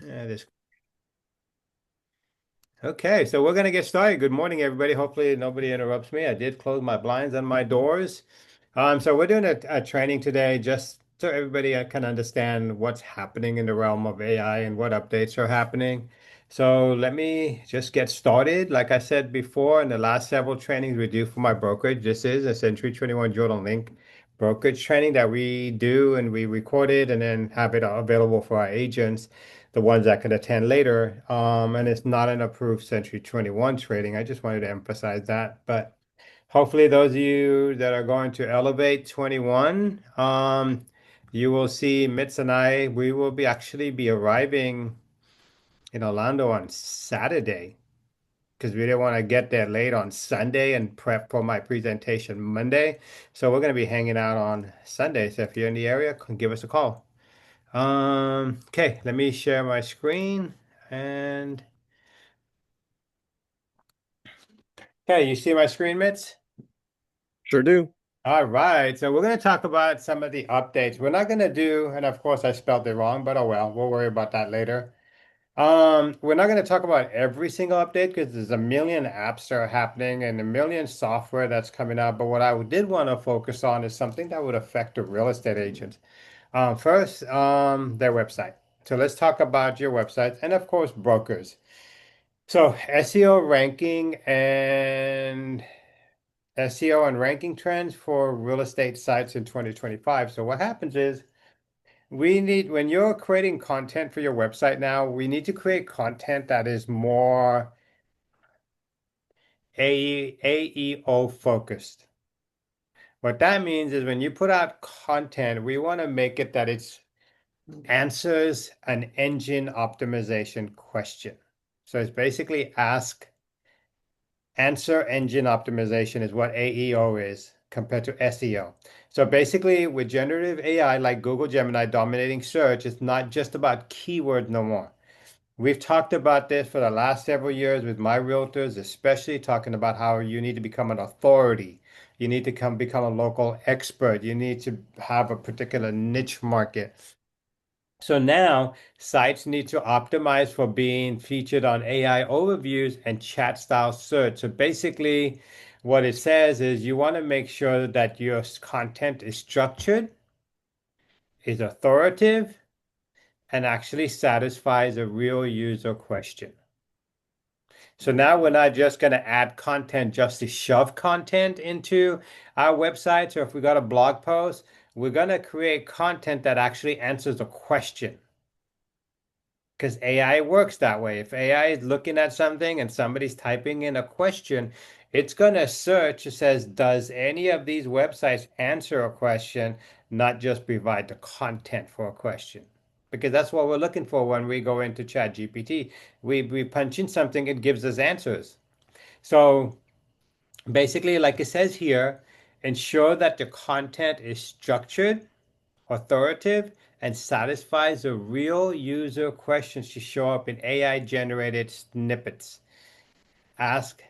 This Okay, so we're going to get started. Good morning, everybody. Hopefully, nobody interrupts me. I did close my blinds and my doors. So we're doing a training today just so everybody can understand what's happening in the realm of AI and what updates are happening. So let me just get started. Like I said before, in the last several trainings we do for my brokerage, this is a Century 21 Jordan Link brokerage training that we do and we record it and then have it available for our agents, the ones that can attend later. And it's not an approved Century 21 trading. I just wanted to emphasize that. But hopefully, those of you that are going to Elevate 21, you will see Mitz and I, we will be actually be arriving in Orlando on Saturday because we didn't want to get there late on Sunday and prep for my presentation Monday. So we're going to be hanging out on Sunday. So if you're in the area, give us a call. Okay, let me share my screen and okay, you see my screen, Mitz? Sure do. All right, so we're going to talk about some of the updates. We're not going to do, and of course I spelled it wrong, but oh well, we'll worry about that later. We're not going to talk about every single update because there's a million apps that are happening and a million software that's coming out. But what I did want to focus on is something that would affect the real estate agents. First, their website. So let's talk about your website and of course brokers. So SEO ranking and SEO and ranking trends for real estate sites in 2025. So what happens is when you're creating content for your website now, we need to create content that is more AEO focused. What that means is when you put out content, we want to make it that it answers an engine optimization question. So it's basically answer engine optimization is what AEO is compared to SEO. So basically, with generative AI like Google Gemini dominating search, it's not just about keywords no more. We've talked about this for the last several years with my realtors, especially talking about how you need to become an authority. You need to become a local expert. You need to have a particular niche market. So now sites need to optimize for being featured on AI overviews and chat style search. So basically, what it says is you want to make sure that your content is structured, is authoritative, and actually satisfies a real user question. So now we're not just going to add content just to shove content into our website. Or if we got a blog post, we're going to create content that actually answers a question. Because AI works that way. If AI is looking at something and somebody's typing in a question, it's going to search. It says, does any of these websites answer a question, not just provide the content for a question? Because that's what we're looking for when we go into ChatGPT. We punch in something, it gives us answers. So basically, like it says here, ensure that the content is structured, authoritative, and satisfies the real user questions to show up in AI generated snippets. Ask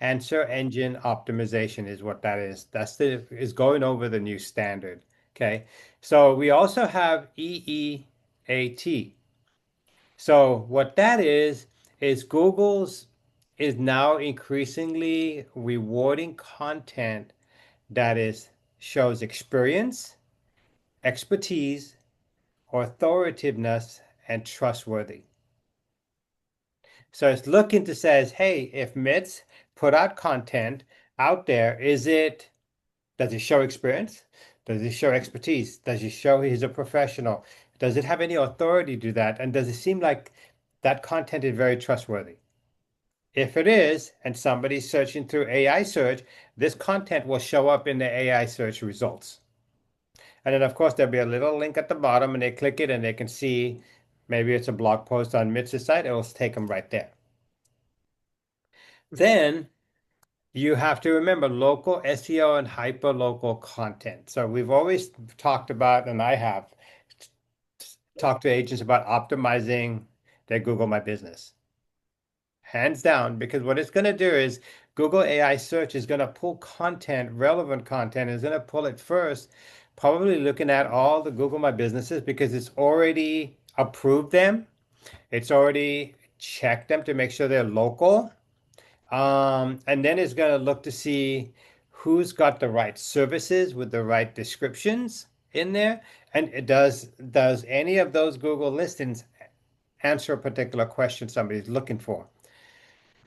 answer engine optimization is what that is. That's the is going over the new standard. Okay. So we also have EEAT. So what that is Google's is now increasingly rewarding content that is shows experience, expertise, authoritativeness, and trustworthy. So it's looking to says, hey, if Mitz put out content out there, does it show experience? Does it show expertise? Does it show he's a professional? Does it have any authority to that? And does it seem like that content is very trustworthy? If it is, and somebody's searching through AI search, this content will show up in the AI search results. And then, of course, there'll be a little link at the bottom, and they click it and they can see maybe it's a blog post on Mitz's site. It will take them right there. Then you have to remember local SEO and hyper local content. So we've always talked about, and I have talked to agents about optimizing their Google My Business. Hands down, because what it's going to do is Google AI search is going to pull content, relevant content, is going to pull it first, probably looking at all the Google My Businesses because it's already approved them. It's already checked them to make sure they're local. And then it's going to look to see who's got the right services with the right descriptions in there. And does any of those Google listings answer a particular question somebody's looking for?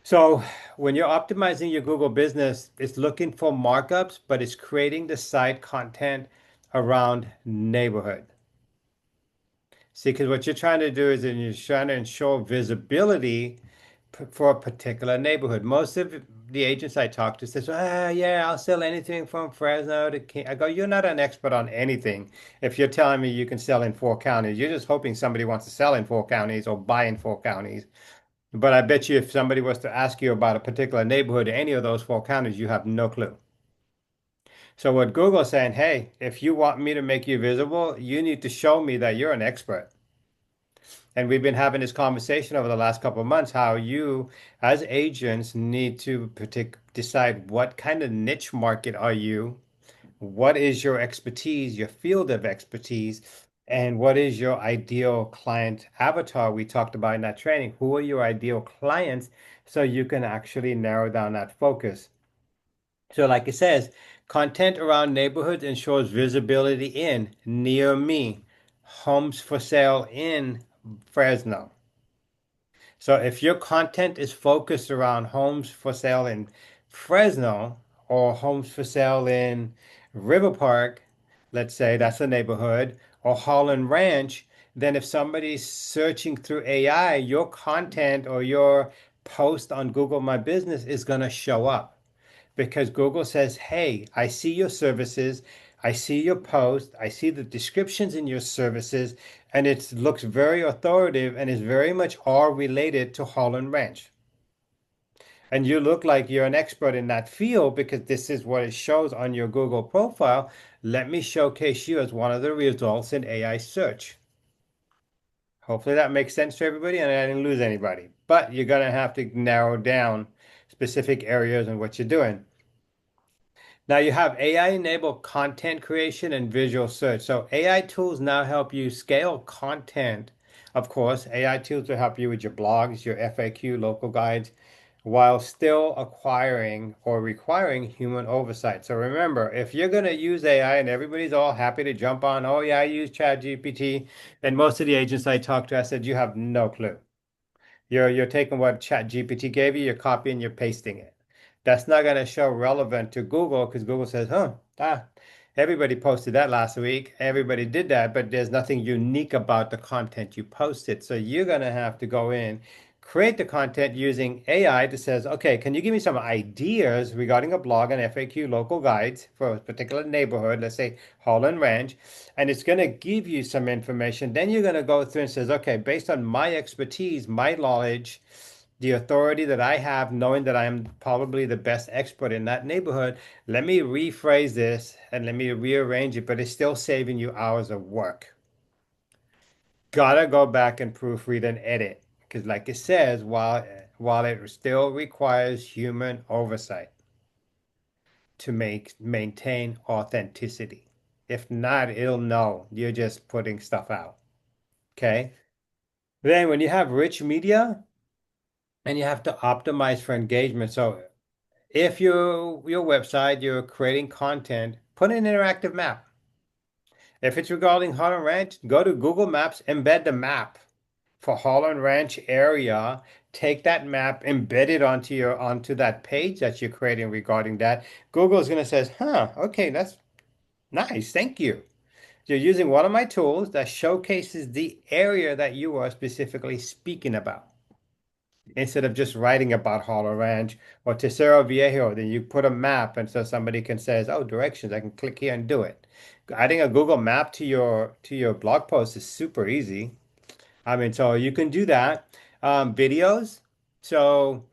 So when you're optimizing your Google business, it's looking for markups, but it's creating the site content around neighborhood. See, because what you're trying to do is you're trying to ensure visibility for a particular neighborhood. Most of the agents I talk to says, yeah, I'll sell anything from Fresno to King. I go, you're not an expert on anything. If you're telling me you can sell in 4 counties, you're just hoping somebody wants to sell in 4 counties or buy in 4 counties. But I bet you if somebody was to ask you about a particular neighborhood in any of those 4 counties, you have no clue. So what Google's saying, hey, if you want me to make you visible, you need to show me that you're an expert. And we've been having this conversation over the last couple of months how you, as agents, need to decide what kind of niche market are you, what is your expertise, your field of expertise, and what is your ideal client avatar we talked about in that training. Who are your ideal clients so you can actually narrow down that focus? So, like it says, content around neighborhoods ensures visibility in near me, homes for sale in Fresno. So if your content is focused around homes for sale in Fresno or homes for sale in River Park, let's say that's a neighborhood, or Holland Ranch, then if somebody's searching through AI, your content or your post on Google My Business is going to show up because Google says, hey, I see your services, I see your post, I see the descriptions in your services, and it looks very authoritative and is very much all related to Holland Ranch. And you look like you're an expert in that field because this is what it shows on your Google profile. Let me showcase you as one of the results in AI search. Hopefully that makes sense to everybody and I didn't lose anybody. But you're going to have to narrow down specific areas and what you're doing. Now you have AI-enabled content creation and visual search. So AI tools now help you scale content. Of course, AI tools will help you with your blogs, your FAQ, local guides, while still acquiring or requiring human oversight. So remember, if you're going to use AI and everybody's all happy to jump on, oh yeah, I use ChatGPT, and most of the agents I talked to, I said, you have no clue. You're taking what ChatGPT gave you, you're copying, you're pasting it. That's not going to show relevant to Google because Google says, everybody posted that last week. Everybody did that, but there's nothing unique about the content you posted. So you're going to have to go in, create the content using AI that says, okay, can you give me some ideas regarding a blog and FAQ local guides for a particular neighborhood, let's say Holland Ranch, and it's going to give you some information. Then you're going to go through and says, okay, based on my expertise, my knowledge, the authority that I have, knowing that I am probably the best expert in that neighborhood, let me rephrase this and let me rearrange it, but it's still saving you hours of work. Gotta go back and proofread and edit because, like it says, while it still requires human oversight to maintain authenticity. If not, it'll know you're just putting stuff out. Okay. Then when you have rich media and you have to optimize for engagement. So if your website, you're creating content, put an interactive map. If it's regarding Holland Ranch, go to Google Maps, embed the map for Holland Ranch area. Take that map, embed it onto that page that you're creating regarding that. Google's gonna say, okay, that's nice, thank you. You're using one of my tools that showcases the area that you are specifically speaking about. Instead of just writing about Hollow Ranch or Tercero Viejo, then you put a map and so somebody can say, oh, directions, I can click here and do it. Adding a Google map to your blog post is super easy. I mean, so you can do that. Videos. So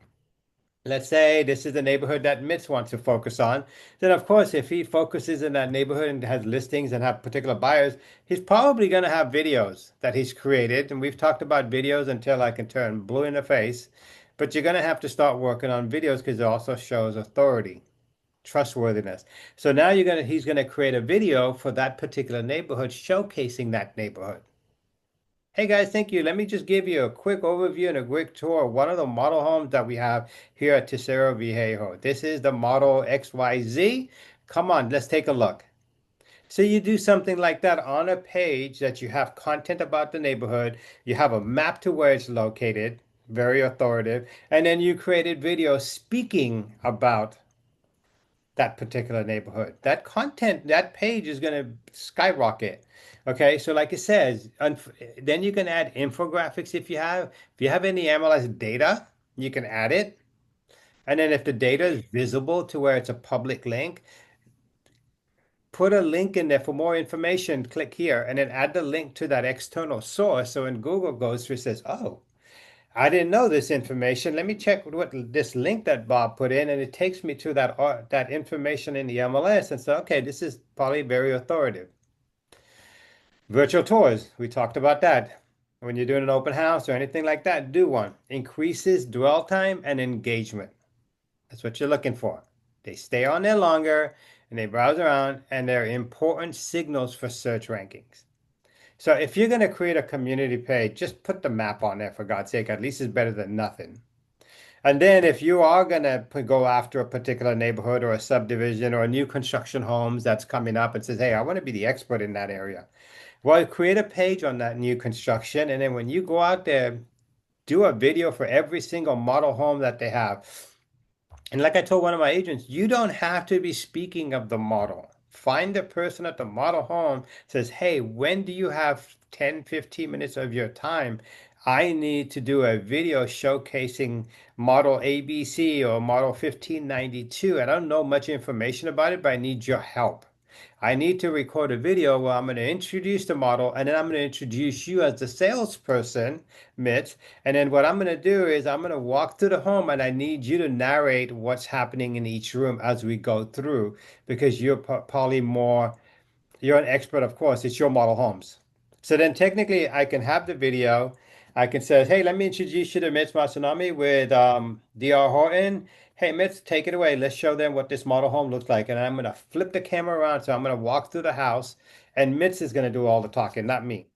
let's say this is the neighborhood that Mitz wants to focus on. Then, of course, if he focuses in that neighborhood and has listings and have particular buyers, he's probably going to have videos that he's created. And we've talked about videos until I can turn blue in the face. But you're going to have to start working on videos because it also shows authority, trustworthiness. So now he's going to create a video for that particular neighborhood, showcasing that neighborhood. Hey guys, thank you. Let me just give you a quick overview and a quick tour of one of the model homes that we have here at Tercero Viejo. This is the model XYZ. Come on, let's take a look. So you do something like that on a page that you have content about the neighborhood, you have a map to where it's located, very authoritative, and then you created video speaking about that particular neighborhood. That content, that page is going to skyrocket. Okay, so like it says, then you can add infographics if you have. If you have any MLS data, you can add it. And then if the data is visible to where it's a public link, put a link in there for more information. Click here and then add the link to that external source. So when Google goes through, it says, oh, I didn't know this information. Let me check what this link that Bob put in, and it takes me to that information in the MLS and say, okay, this is probably very authoritative. Virtual tours, we talked about that. When you're doing an open house or anything like that, do one. Increases dwell time and engagement. That's what you're looking for. They stay on there longer and they browse around, and they're important signals for search rankings. So if you're going to create a community page, just put the map on there for God's sake. At least it's better than nothing. And then if you are going to go after a particular neighborhood or a subdivision or a new construction homes that's coming up and says, hey, I want to be the expert in that area. Well, create a page on that new construction. And then when you go out there, do a video for every single model home that they have. And like I told one of my agents, you don't have to be speaking of the model. Find the person at the model home, says, hey, when do you have 10, 15 minutes of your time? I need to do a video showcasing model ABC or model 1592. I don't know much information about it, but I need your help. I need to record a video where I'm going to introduce the model and then I'm going to introduce you as the salesperson, Mitch. And then what I'm going to do is I'm going to walk through the home and I need you to narrate what's happening in each room as we go through because you're probably more, you're an expert, of course, it's your model homes. So then technically I can have the video. I can say, hey, let me introduce you to Mitch Masanami with DR Horton. Hey, Mitch, take it away. Let's show them what this model home looks like. And I'm going to flip the camera around. So I'm going to walk through the house and Mitch is going to do all the talking, not me.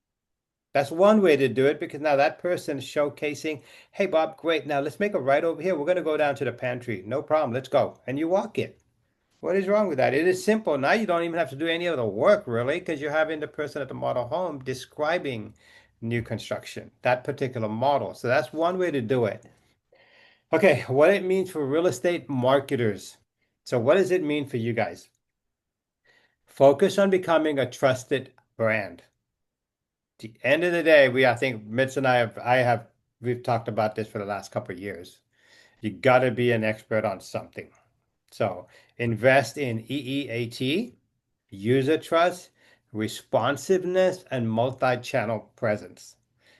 That's one way to do it because now that person is showcasing, hey, Bob, great. Now let's make a right over here. We're going to go down to the pantry. No problem. Let's go. And you walk it. What is wrong with that? It is simple. Now you don't even have to do any of the work really because you're having the person at the model home describing new construction, that particular model. So that's one way to do it. Okay, what it means for real estate marketers. So what does it mean for you guys? Focus on becoming a trusted brand. At the end of the day, I think Mitch and we've talked about this for the last couple of years. You got to be an expert on something. So invest in EEAT, user trust, responsiveness, and multi-channel presence.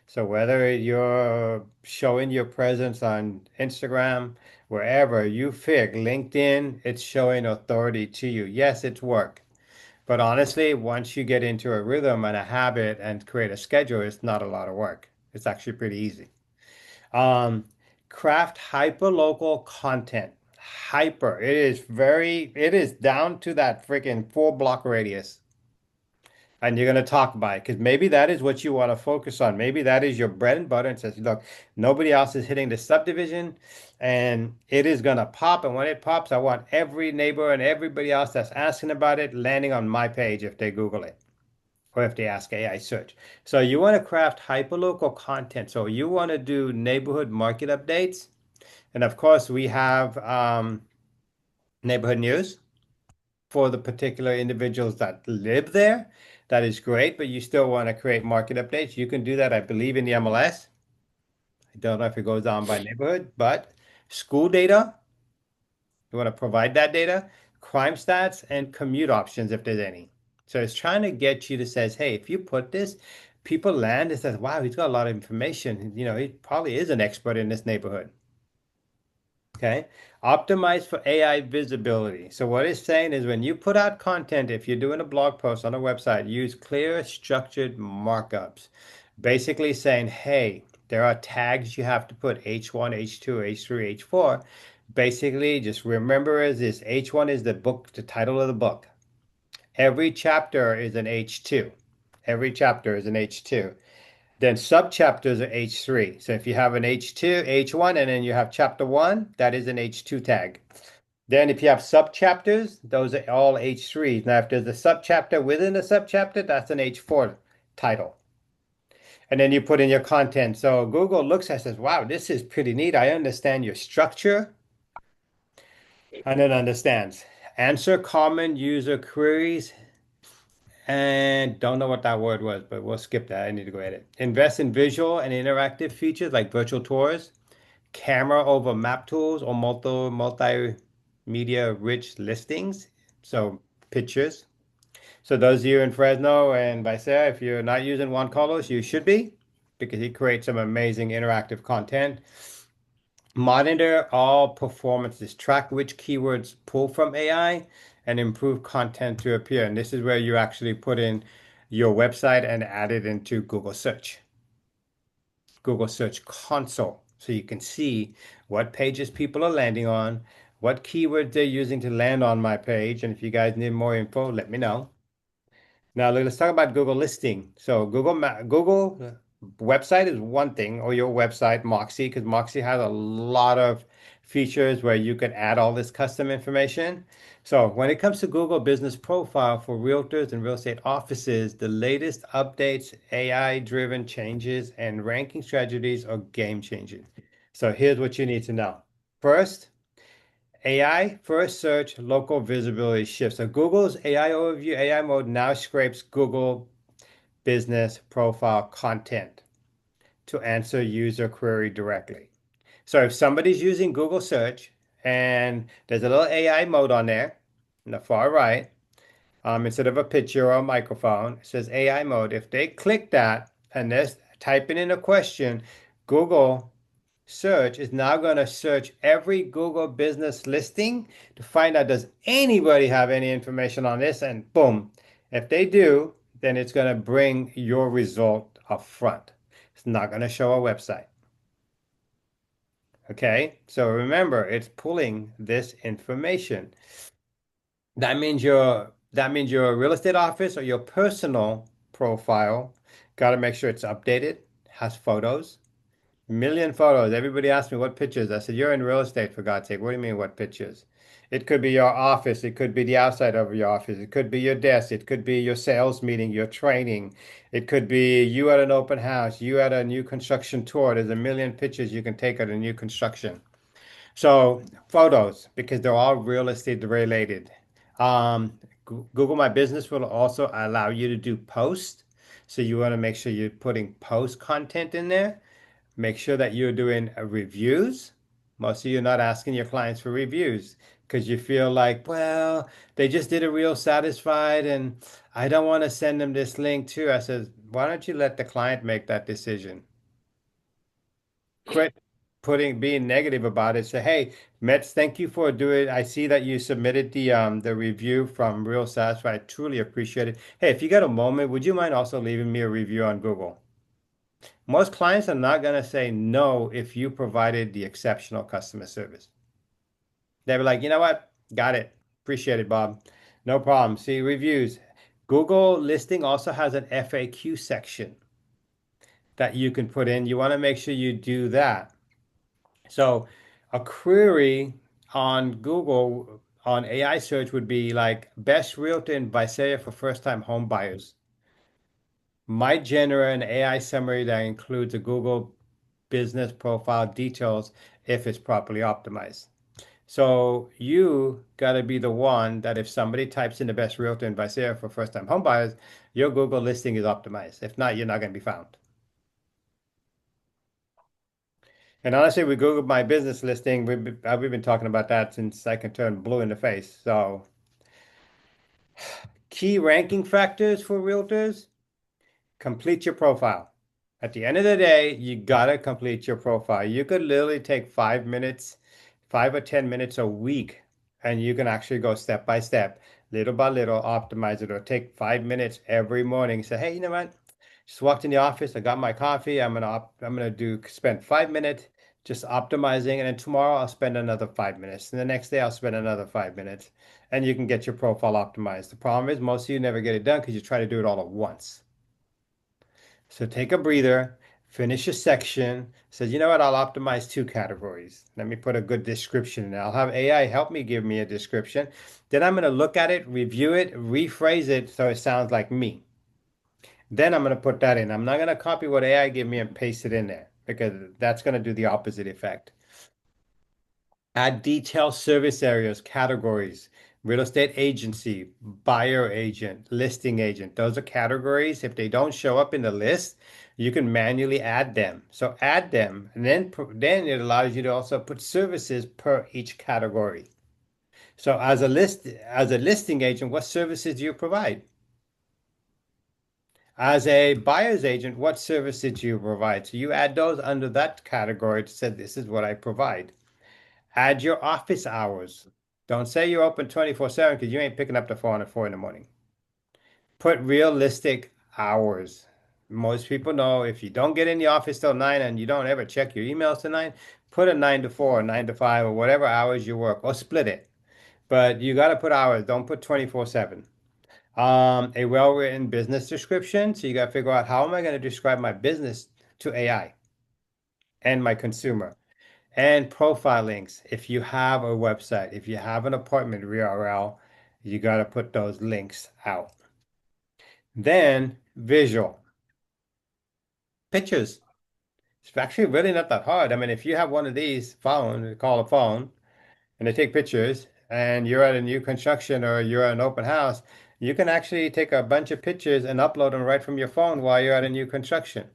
So whether you're showing your presence on Instagram, wherever you pick, LinkedIn, it's showing authority to you. Yes, it's work. But honestly, once you get into a rhythm and a habit and create a schedule, it's not a lot of work. It's actually pretty easy. Um, Craft hyper local content. Hyper. It is down to that freaking 4 block radius. And you're going to talk about it because maybe that is what you want to focus on. Maybe that is your bread and butter and says, look, nobody else is hitting the subdivision and it is going to pop. And when it pops, I want every neighbor and everybody else that's asking about it landing on my page if they Google it or if they ask AI search. So you want to craft hyperlocal content. So you want to do neighborhood market updates. And of course, we have neighborhood news for the particular individuals that live there. That is great, but you still want to create market updates. You can do that, I believe, in the MLS. I don't know if it goes down by neighborhood, but school data, you want to provide that data, crime stats, and commute options if there's any. So it's trying to get you to says, hey, if you put this, people land and says, wow, he's got a lot of information. You know, he probably is an expert in this neighborhood. Okay. Optimize for AI visibility. So what it's saying is when you put out content, if you're doing a blog post on a website, use clear, structured markups. Basically saying, hey, there are tags you have to put H1, H2, H3, H4. Basically, just remember is this H1 is the book, the title of the book. Every chapter is an H2. Every chapter is an H2. Then subchapters are H3. So if you have an H2, H1, and then you have chapter one, that is an H2 tag. Then if you have subchapters, those are all H3s. Now, if there's a subchapter within a subchapter, that's an H4 title. And then you put in your content. So Google looks at it and says, wow, this is pretty neat. I understand your structure. And it understands. Answer common user queries. And don't know what that word was, but we'll skip that. I need to go edit. Invest in visual and interactive features like virtual tours, camera over map tools, or multimedia rich listings. So pictures. So those of you in Fresno and Visalia, if you're not using Juan Carlos, you should be because he creates some amazing interactive content. Monitor all performances, track which keywords pull from AI, and improve content to appear. And this is where you actually put in your website and add it into Google Search Console. So you can see what pages people are landing on, what keywords they're using to land on my page. And if you guys need more info, let me know. Now let's talk about Google listing. So Google website is one thing, or your website, Moxie, because Moxie has a lot of features where you can add all this custom information. So when it comes to Google Business Profile for realtors and real estate offices, the latest updates, AI-driven changes, and ranking strategies are game changing. So here's what you need to know. First, AI first search local visibility shifts. So Google's AI overview, AI mode now scrapes Google business profile content to answer user query directly. So if somebody's using Google search and there's a little AI mode on there in the far right, instead of a picture or a microphone, it says AI mode. If they click that and they're typing in a question, Google search is now going to search every Google business listing to find out does anybody have any information on this, and boom, if they do, then it's going to bring your result up front. It's not going to show a website. Okay, so remember, it's pulling this information. That means your real estate office or your personal profile got to make sure it's updated, has photos, million photos. Everybody asked me what pictures. I said, you're in real estate, for God's sake. What do you mean, what pictures? It could be your office. It could be the outside of your office. It could be your desk. It could be your sales meeting, your training. It could be you at an open house, you at a new construction tour. There's a million pictures you can take at a new construction. So photos, because they're all real estate related. Google My Business will also allow you to do posts. So you want to make sure you're putting post content in there. Make sure that you're doing reviews. Most of you are not asking your clients for reviews because you feel like, well, they just did a real satisfied and I don't want to send them this link too. I said, why don't you let the client make that decision? Quit being negative about it. Say, hey, Mets, thank you for doing. I see that you submitted the review from Real Satisfied. Truly appreciate it. Hey, if you got a moment, would you mind also leaving me a review on Google? Most clients are not going to say no if you provided the exceptional customer service. They'll be like, you know what? Got it. Appreciate it, Bob. No problem. See, reviews. Google listing also has an FAQ section that you can put in. You want to make sure you do that. So a query on Google on AI search would be like best realtor in Visalia for first-time home buyers. Might generate an AI summary that includes a Google business profile details if it's properly optimized. So you got to be the one that if somebody types in the best realtor in Visalia for first-time home buyers, your Google listing is optimized. If not, you're not going to be found. And honestly, with Google My Business listing, we've been talking about that since I can turn blue in the face. So key ranking factors for realtors, complete your profile. At the end of the day, you gotta complete your profile. You could literally take 5 minutes, 5 or 10 minutes a week, and you can actually go step by step, little by little, optimize it, or take 5 minutes every morning. Say, hey, you know what? Just walked in the office. I got my coffee. I'm gonna spend 5 minutes just optimizing, and then tomorrow I'll spend another 5 minutes, and the next day I'll spend another 5 minutes, and you can get your profile optimized. The problem is most of you never get it done because you try to do it all at once. So take a breather, finish a section, says, you know what, I'll optimize two categories. Let me put a good description in there. I'll have AI help me give me a description. Then I'm going to look at it, review it, rephrase it so it sounds like me. Then I'm going to put that in. I'm not going to copy what AI give me and paste it in there because that's going to do the opposite effect. Add detailed service areas, categories, real estate agency, buyer agent, listing agent. Those are categories. If they don't show up in the list, you can manually add them. So add them, and then it allows you to also put services per each category. So as a listing agent, what services do you provide? As a buyer's agent, what services do you provide? So you add those under that category to say this is what I provide. Add your office hours. Don't say you're open 24/7 because you ain't picking up the phone at 4 in the morning. Put realistic hours. Most people know if you don't get in the office till 9 and you don't ever check your emails till 9, put a 9 to 4, 9 to 5, or whatever hours you work, or split it. But you got to put hours. Don't put 24/7. A well-written business description. So you got to figure out how am I going to describe my business to AI and my consumer. And profile links. If you have a website, if you have an appointment URL, you got to put those links out. Then visual pictures. It's actually really not that hard. I mean, if you have one of these phone, call a phone, and they take pictures, and you're at a new construction or you're at an open house, you can actually take a bunch of pictures and upload them right from your phone while you're at a new construction.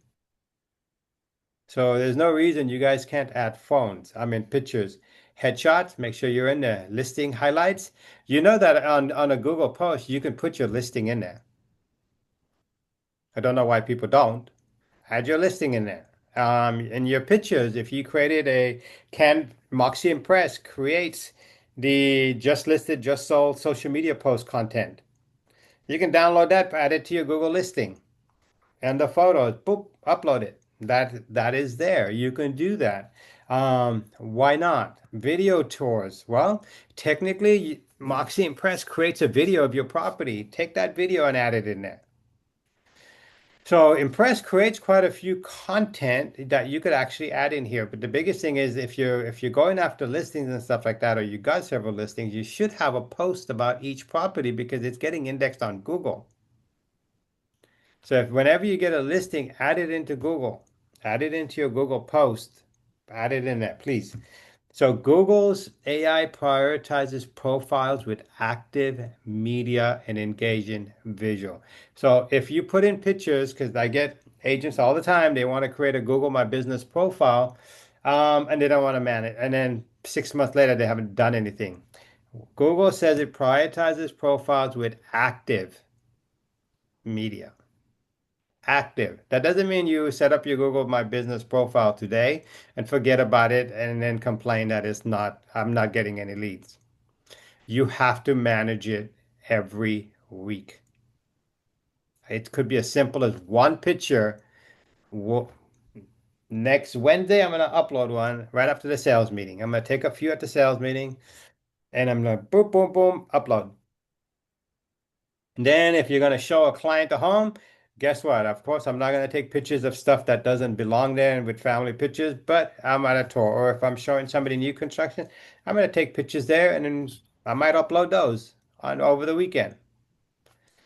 So there's no reason you guys can't add phones. I mean, pictures, headshots, make sure you're in there. Listing highlights. You know that on a Google post, you can put your listing in there. I don't know why people don't. Add your listing in there. In your pictures, if you created a can Moxie Impress creates the just listed, just sold social media post content. You can download that, add it to your Google listing. And the photos, boop, upload it. That is there. You can do that. Why not? Video tours. Well, technically, Moxie Impress creates a video of your property. Take that video and add it in there. So Impress creates quite a few content that you could actually add in here. But the biggest thing is if you're going after listings and stuff like that, or you got several listings, you should have a post about each property because it's getting indexed on Google. So if whenever you get a listing, add it into Google, add it into your Google post, add it in there, please. So Google's AI prioritizes profiles with active media and engaging visual. So if you put in pictures, because I get agents all the time, they want to create a Google My Business profile, and they don't want to man it. And then 6 months later, they haven't done anything. Google says it prioritizes profiles with active media. Active. That doesn't mean you set up your Google My Business profile today and forget about it and then complain that I'm not getting any leads. You have to manage it every week. It could be as simple as one picture. Next Wednesday, I'm going to upload one right after the sales meeting. I'm going to take a few at the sales meeting and I'm going to boom, boom, boom, upload. And then if you're going to show a client a home, guess what? Of course, I'm not going to take pictures of stuff that doesn't belong there and with family pictures, but I'm at a tour. Or if I'm showing somebody new construction, I'm going to take pictures there and then I might upload those on over the weekend.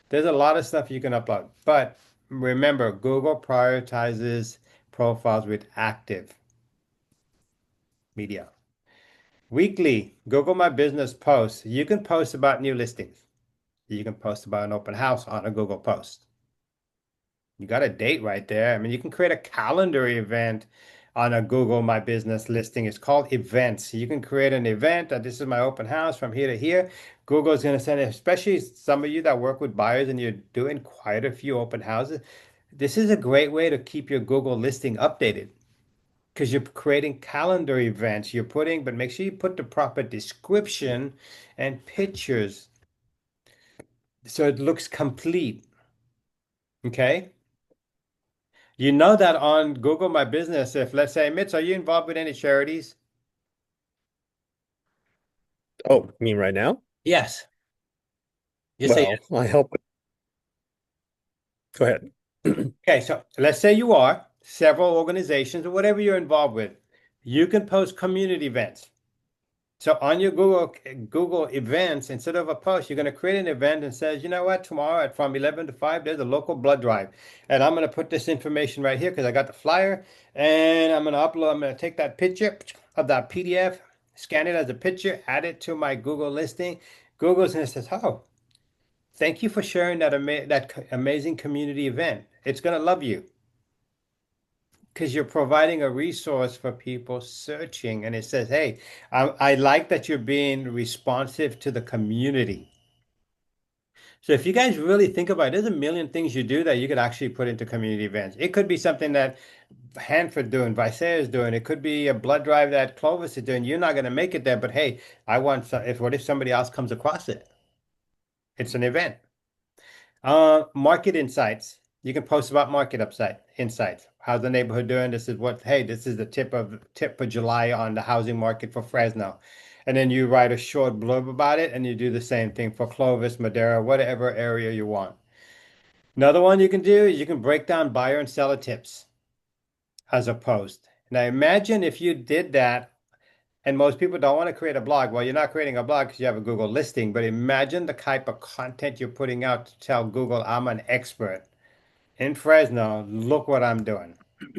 There's a lot of stuff you can upload. But remember, Google prioritizes profiles with active media. Weekly, Google My Business posts. You can post about new listings. You can post about an open house on a Google post. You got a date right there. I mean, you can create a calendar event on a Google My Business listing. It's called events. You can create an event that this is my open house from here to here. Google is going to send it, especially some of you that work with buyers and you're doing quite a few open houses. This is a great way to keep your Google listing updated because you're creating calendar events. But make sure you put the proper description and pictures so it looks complete. Okay. You know that on Google My Business, if let's say, Mitch, are you involved with any charities? Oh, you mean right now? Yes. Just say Well, I help. Go ahead. Okay, so let's say you are several organizations or whatever you're involved with. You can post community events. So on your Google events, instead of a post, you're going to create an event and says, you know what, tomorrow at from 11 to 5, there's a local blood drive. And I'm going to put this information right here because I got the flyer and I'm going to take that picture of that PDF, scan it as a picture, add it to my Google listing. Google's going to say, oh, thank you for sharing that amazing community event. It's going to love you because you're providing a resource for people searching. And it says, hey, I like that you're being responsive to the community. So if you guys really think about it, there's a million things you do that you could actually put into community events. It could be something that Hanford doing, Visea is doing. It could be a blood drive that Clovis is doing. You're not going to make it there, but hey, I want some, if what if somebody else comes across it? It's an event. Market insights. You can post about market upside insights. How's the neighborhood doing? This is the tip for July on the housing market for Fresno. And then you write a short blurb about it and you do the same thing for Clovis, Madera, whatever area you want. Another one you can do is you can break down buyer and seller tips as a post. Now imagine if you did that and most people don't want to create a blog. Well, you're not creating a blog because you have a Google listing, but imagine the type of content you're putting out to tell Google, I'm an expert in Fresno. Look what I'm doing.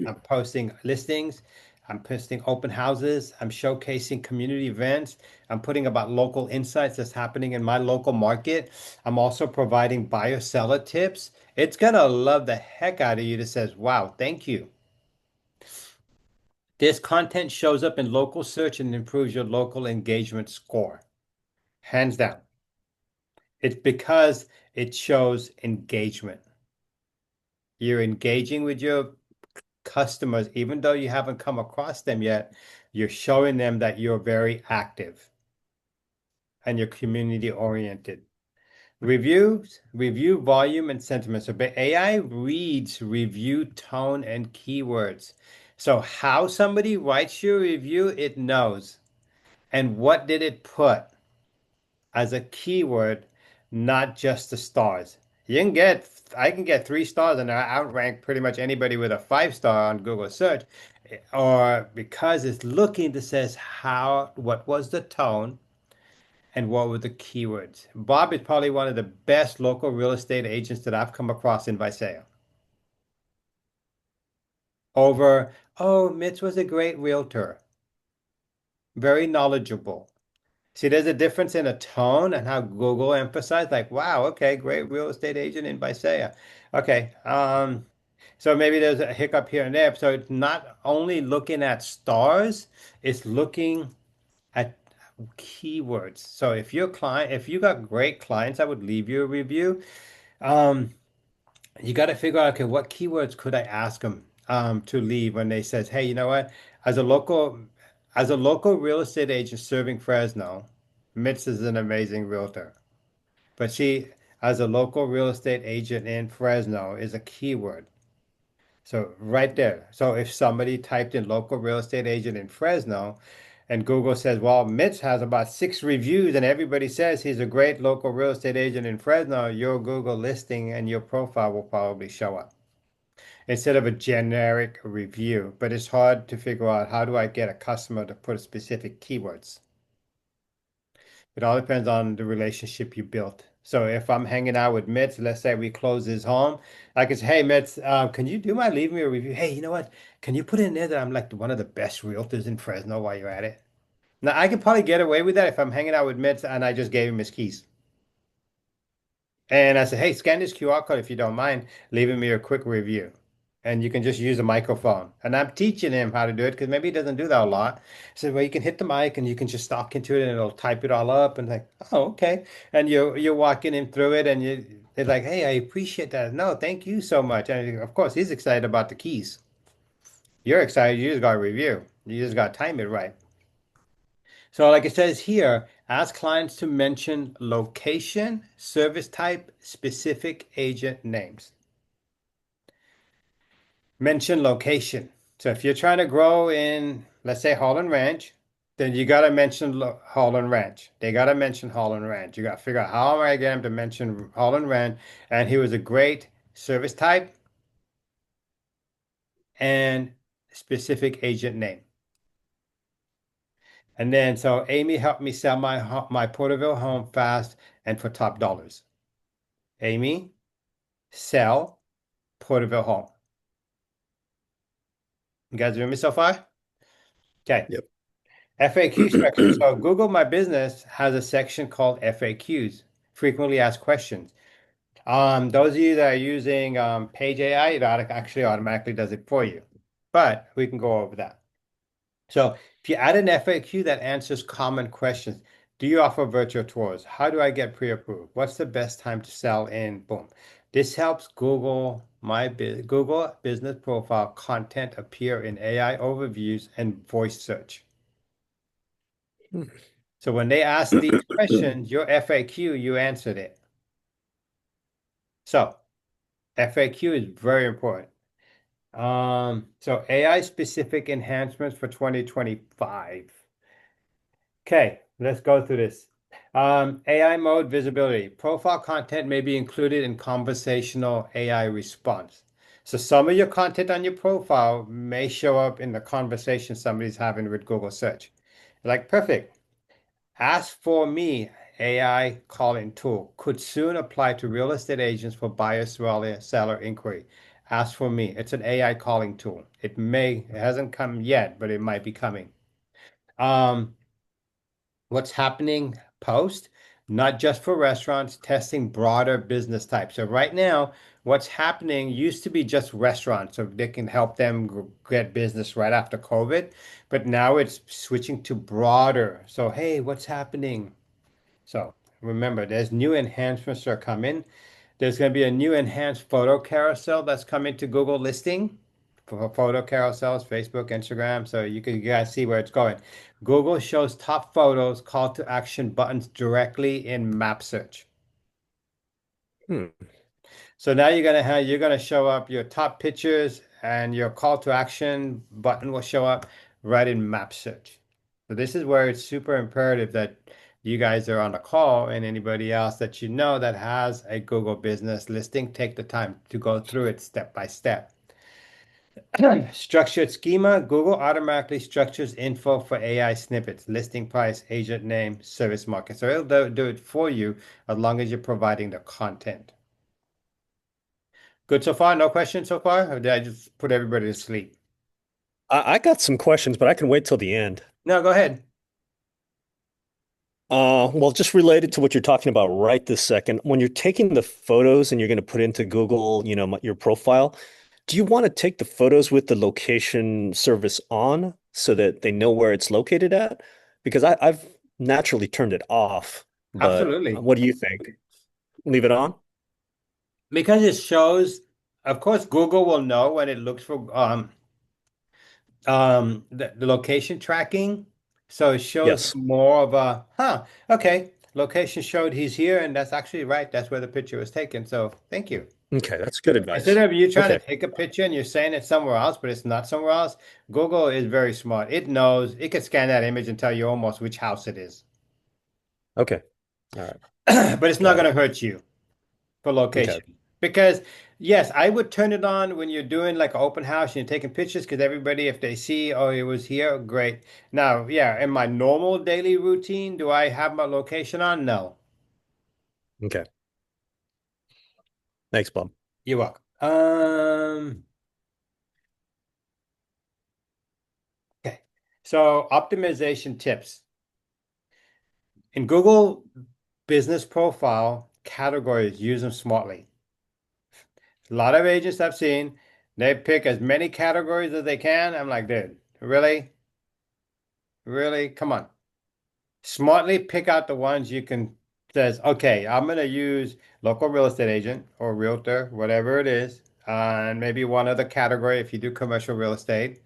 I'm posting listings. I'm posting open houses. I'm showcasing community events. I'm putting about local insights that's happening in my local market. I'm also providing buyer seller tips. It's gonna love the heck out of you that says, wow, thank you. This content shows up in local search and improves your local engagement score. Hands down. It's because it shows engagement. You're engaging with your customers, even though you haven't come across them yet, you're showing them that you're very active and you're community oriented. Review volume and sentiment. So AI reads review tone and keywords. So how somebody writes your review, it knows. And what did it put as a keyword, not just the stars. I can get 3 stars and I outrank pretty much anybody with a 5 star on Google search, or because it's looking to says what was the tone and what were the keywords. Bob is probably one of the best local real estate agents that I've come across in Visalia. Mitch was a great realtor, very knowledgeable. See, there's a difference in a tone and how Google emphasized, like, wow, okay, great real estate agent in Visalia. Okay, so maybe there's a hiccup here and there. So it's not only looking at stars, it's looking at keywords. So if you got great clients, I would leave you a review. Um, you got to figure out, okay, what keywords could I ask them to leave when they says, hey, you know what? As a local, as a local real estate agent serving Fresno, Mitz is an amazing realtor. But she, as a local real estate agent in Fresno, is a keyword. So right there. So if somebody typed in local real estate agent in Fresno, and Google says, well, Mitch has about 6 reviews, and everybody says he's a great local real estate agent in Fresno, your Google listing and your profile will probably show up instead of a generic review. But it's hard to figure out how do I get a customer to put specific keywords. It all depends on the relationship you built. So if I'm hanging out with Mitch, let's say we close his home, I can say, hey, Mitch, can you do my leave me a review? Hey, you know what? Can you put in there that I'm like one of the best realtors in Fresno while you're at it? Now, I could probably get away with that if I'm hanging out with Mitch and I just gave him his keys. And I said, hey, scan this QR code if you don't mind leaving me a quick review. And you can just use a microphone. And I'm teaching him how to do it because maybe he doesn't do that a lot. So well, you can hit the mic and you can just talk into it and it'll type it all up and like, oh, okay. And you're walking him through it and it's like, hey, I appreciate that. No, thank you so much. And of course, he's excited about the keys. You're excited. You just got a review. You just got to time it right. So like it says here, ask clients to mention location, service type, specific agent names. Mention location. So if you're trying to grow in, let's say Holland Ranch, then you got to mention Holland Ranch. They got to mention Holland Ranch. You got to figure out how am I getting to mention Holland Ranch. And he was a great service type. and specific agent name. And then, so Amy helped me sell my Porterville home fast and for top dollars. Amy, sell Porterville home. You guys with me so far? Okay. Yep. FAQ section. So Google My Business has a section called FAQs, frequently asked questions. Those of you that are using Page AI, it actually automatically does it for you. But we can go over that. So if you add an FAQ that answers common questions, do you offer virtual tours? How do I get pre-approved? What's the best time to sell in? Boom. This helps Google Business Profile content appear in AI overviews and voice search. So when they ask these questions, your FAQ, you answered it. So FAQ is very important. So AI specific enhancements for 2025. Okay, let's go through this. AI mode visibility. Profile content may be included in conversational AI response. So some of your content on your profile may show up in the conversation somebody's having with Google search. Like, perfect. Ask for me AI calling tool could soon apply to real estate agents for buyer seller inquiry. Ask for me. It's an AI calling tool. It hasn't come yet, but it might be coming. Um, what's happening post, not just for restaurants, testing broader business types. So right now, what's happening used to be just restaurants, so they can help them get business right after COVID, but now it's switching to broader. So hey, what's happening? So remember, there's new enhancements that are coming. There's going to be a new enhanced photo carousel that's coming to Google listing for photo carousels, Facebook, Instagram. So you guys see where it's going. Google shows top photos, call to action buttons directly in map search. Hmm. So now you're gonna show up your top pictures and your call to action button will show up right in map search. So this is where it's super imperative that you guys are on the call and anybody else that you know that has a Google business listing, take the time to go through it step by step. Structured schema, Google automatically structures info for AI snippets, listing price, agent name, service market. So it'll do it for you as long as you're providing the content. Good so far? No questions so far? Or did I just put everybody to sleep? I got some questions, but I can wait till the end. No, go ahead. Well, just related to what you're talking about right this second, when you're taking the photos and you're going to put into Google, your profile, do you want to take the photos with the location service on so that they know where it's located at? Because I've naturally turned it off, but Absolutely. what do you think? Leave it on? Because it shows, of course, Google will know when it looks for the location tracking. So it shows Yes. more of a, okay, location showed he's here, and that's actually right. That's where the picture was taken. So thank you. Okay, that's good Instead advice. of you trying to Okay. take a picture and you're saying it's somewhere else, but it's not somewhere else, Google is very smart. It knows, it can scan that image and tell you almost which house it is. Okay. All right. But it's not Got going it. to hurt you for Okay. location. Because, yes, I would turn it on when you're doing like an open house and you're taking pictures because everybody, if they see, oh, it was here, great. Now, yeah, in my normal daily routine, do I have my location on? No. Okay. Thanks, Bob. You're welcome. Okay. So optimization tips. In Google Business Profile categories, use them smartly. A lot of agents I've seen, they pick as many categories as they can. I'm like, dude, really? Really? Come on. Smartly pick out the ones you can says, okay, I'm going to use local real estate agent or realtor, whatever it is, and maybe one other category if you do commercial real estate.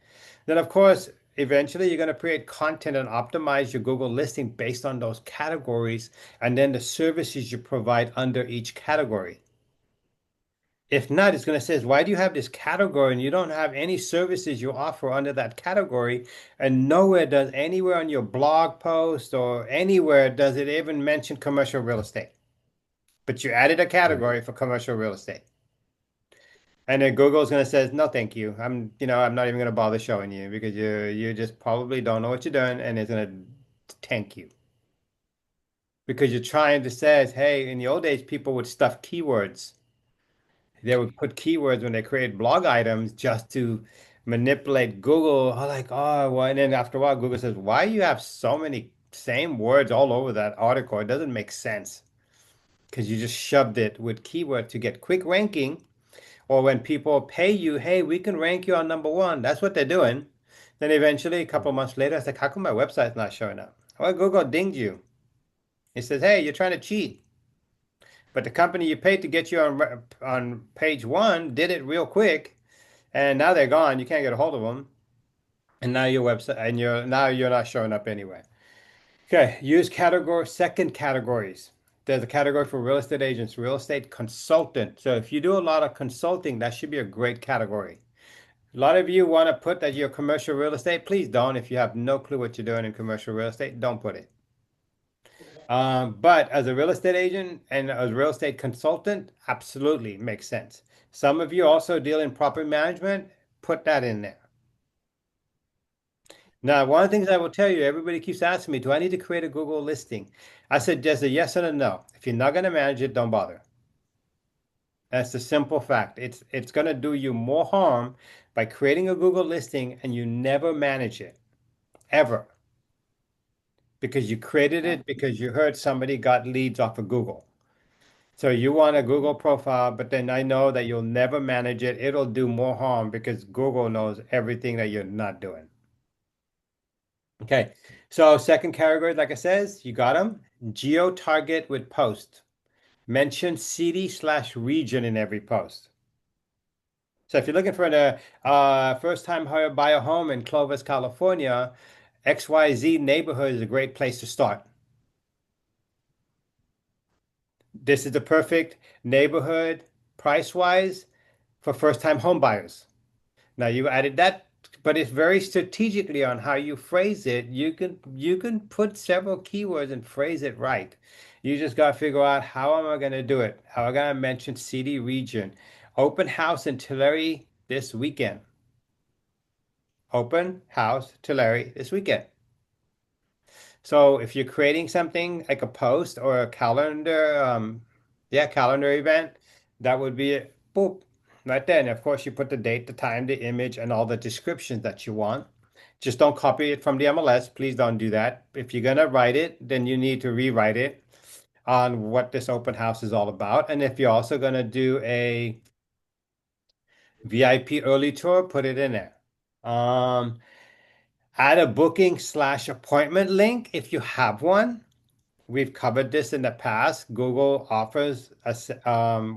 Then, of course, eventually you're going to create content and optimize your Google listing based on those categories and then the services you provide under each category. If not, it's going to say, why do you have this category and you don't have any services you offer under that category? And nowhere does anywhere on your blog post or anywhere does it even mention commercial real estate. But you added a Hmm. category for commercial real estate. And then Google's going to say, no, thank you. I'm not even going to bother showing you because you just probably don't know what you're doing, and it's going to tank you because you're trying to say, hey, in the old days, people would stuff keywords. They would put keywords when they create blog items just to manipulate Google. Oh, like, oh, well, and then after a while, Google says, why you have so many same words all over that article? It doesn't make sense because you just shoved it with keyword to get quick ranking. Or when people pay you, hey, we can rank you on number one. That's what they're doing. Then eventually, a couple of months later, it's like, how come my website's not showing up? Well, Google dinged you. It says, hey, you're trying to cheat. But the company you paid to get you on page one did it real quick, and now they're gone. You can't get a hold of them, and now your website and you're not showing up anyway. Okay, use category second categories. There's a category for real estate agents, real estate consultant. So if you do a lot of consulting, that should be a great category. A lot of you want to put that you're commercial real estate. Please don't. If you have no clue what you're doing in commercial real estate, don't put it. But as a real estate agent and as a real estate consultant, absolutely makes sense. Some of you also deal in property management, put that in there. Now, one of the things I will tell you, everybody keeps asking me, do I need to create a Google listing? I said just a yes and a no. If you're not going to manage it, don't bother. That's the simple fact. It's going to do you more harm by creating a Google listing and you never manage it, ever. Because you created it because you heard somebody got leads off of Google. So you want a Google profile, but then I know that you'll never manage it. It'll do more harm because Google knows everything that you're not doing. Okay. So second category, like I says, you got them. Geo target with post. Mention city/region in every post. So if you're looking for a first time buyer home in Clovis, California, XYZ neighborhood is a great place to start. This is the perfect neighborhood price-wise for first-time home buyers. Now you added that, but it's very strategically on how you phrase it. You can put several keywords and phrase it right. You just got to figure out how am I going to do it? How am I going to mention city region? Open house in Tulare this weekend. Open house Tulare this weekend. So if you're creating something like a post or a calendar, calendar event, that would be it. Boop, right there. And of course, you put the date, the time, the image, and all the descriptions that you want. Just don't copy it from the MLS. Please don't do that. If you're gonna write it, then you need to rewrite it on what this open house is all about. And if you're also gonna do a VIP early tour, put it in there. Um, Add a booking/appointment link if you have one. We've covered this in the past. Google offers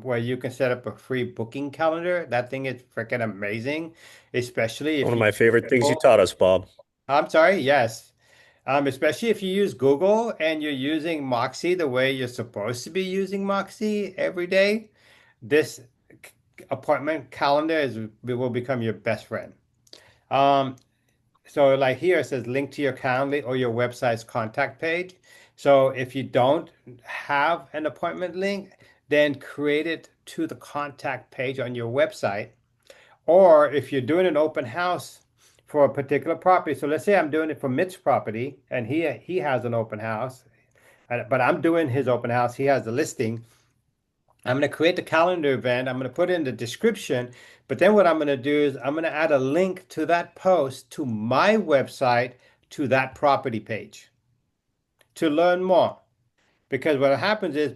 where you can set up a free booking calendar. That thing is freaking amazing, especially One if of you my use favorite things you Google. taught us, Bob. I'm sorry, yes. Especially if you use Google and you're using Moxie the way you're supposed to be using Moxie every day, this appointment calendar will become your best friend. Um, So like here it says link to your Calendly or your website's contact page. So if you don't have an appointment link, then create it to the contact page on your website. Or if you're doing an open house for a particular property, so let's say I'm doing it for Mitch's property and he has an open house, but I'm doing his open house. He has the listing. I'm going to create the calendar event. I'm going to put in the description, but then what I'm going to do is I'm going to add a link to that post to my website to that property page to learn more. Because what happens is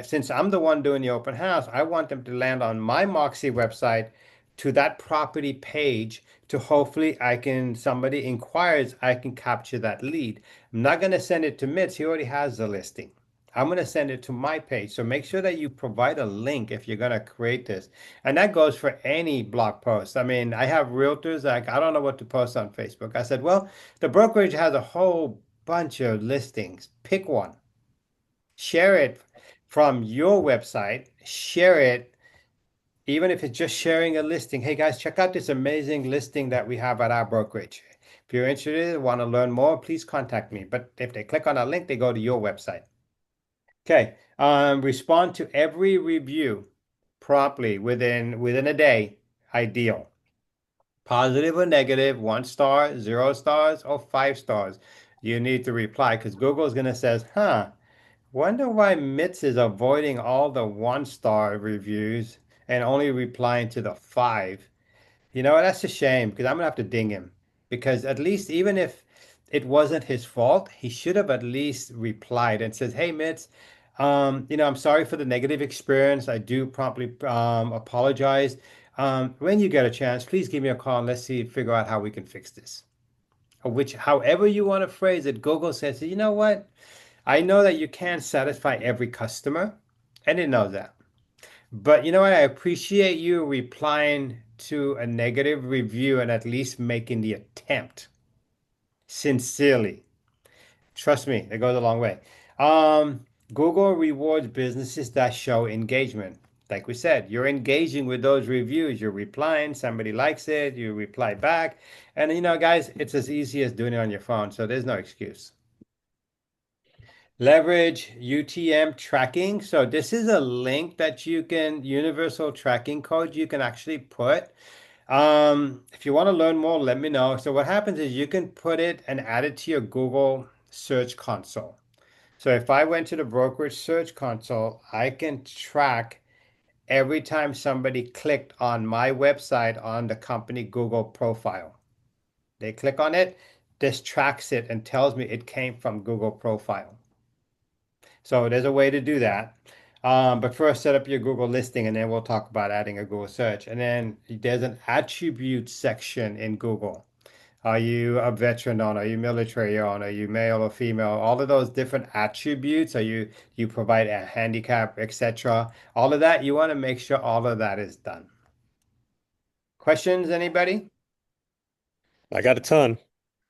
since I'm the one doing the open house, I want them to land on my Moxie website to that property page to hopefully somebody inquires, I can capture that lead. I'm not going to send it to Mitch. He already has the listing. I'm going to send it to my page. So make sure that you provide a link if you're going to create this. And that goes for any blog post. I mean, I have realtors like, I don't know what to post on Facebook. I said, well, the brokerage has a whole bunch of listings. Pick one. Share it from your website. Share it, even if it's just sharing a listing. Hey guys, check out this amazing listing that we have at our brokerage. If you're interested, want to learn more, please contact me. But if they click on a link, they go to your website. Okay. Respond to every review. promptly within a day, ideal. Positive or negative, 1 star, 0 stars, or 5 stars. You need to reply because Google's gonna says, huh, wonder why Mitz is avoiding all the 1 star reviews and only replying to the five. You know, that's a shame because I'm gonna have to ding him because at least even if it wasn't his fault, he should have at least replied and says, "Hey, Mitz, I'm sorry for the negative experience. I do promptly apologize. When you get a chance, please give me a call and let's see figure out how we can fix this." Or which, however you want to phrase it, Google says, "You know what? I know that you can't satisfy every customer, and it knows that." But you know what? I appreciate you replying to a negative review and at least making the attempt sincerely. Trust me, it goes a long way. Google rewards businesses that show engagement. Like we said, you're engaging with those reviews. You're replying, somebody likes it, you reply back. And guys, it's as easy as doing it on your phone, so there's no excuse. Leverage UTM tracking. So this is a link that you can, universal tracking code you can actually put. If you want to learn more, let me know. So what happens is you can put it and add it to your Google Search Console. So if I went to the brokerage Search Console, I can track every time somebody clicked on my website on the company Google profile. They click on it, this tracks it and tells me it came from Google profile. So there's a way to do that. But first, set up your Google listing, and then we'll talk about adding a Google search. And then there's an attribute section in Google. Are you a veteran on? Are you military on? Are you male or female? All of those different attributes. You provide a handicap, etc. All of that, you want to make sure all of that is done. Questions, anybody? I got a ton.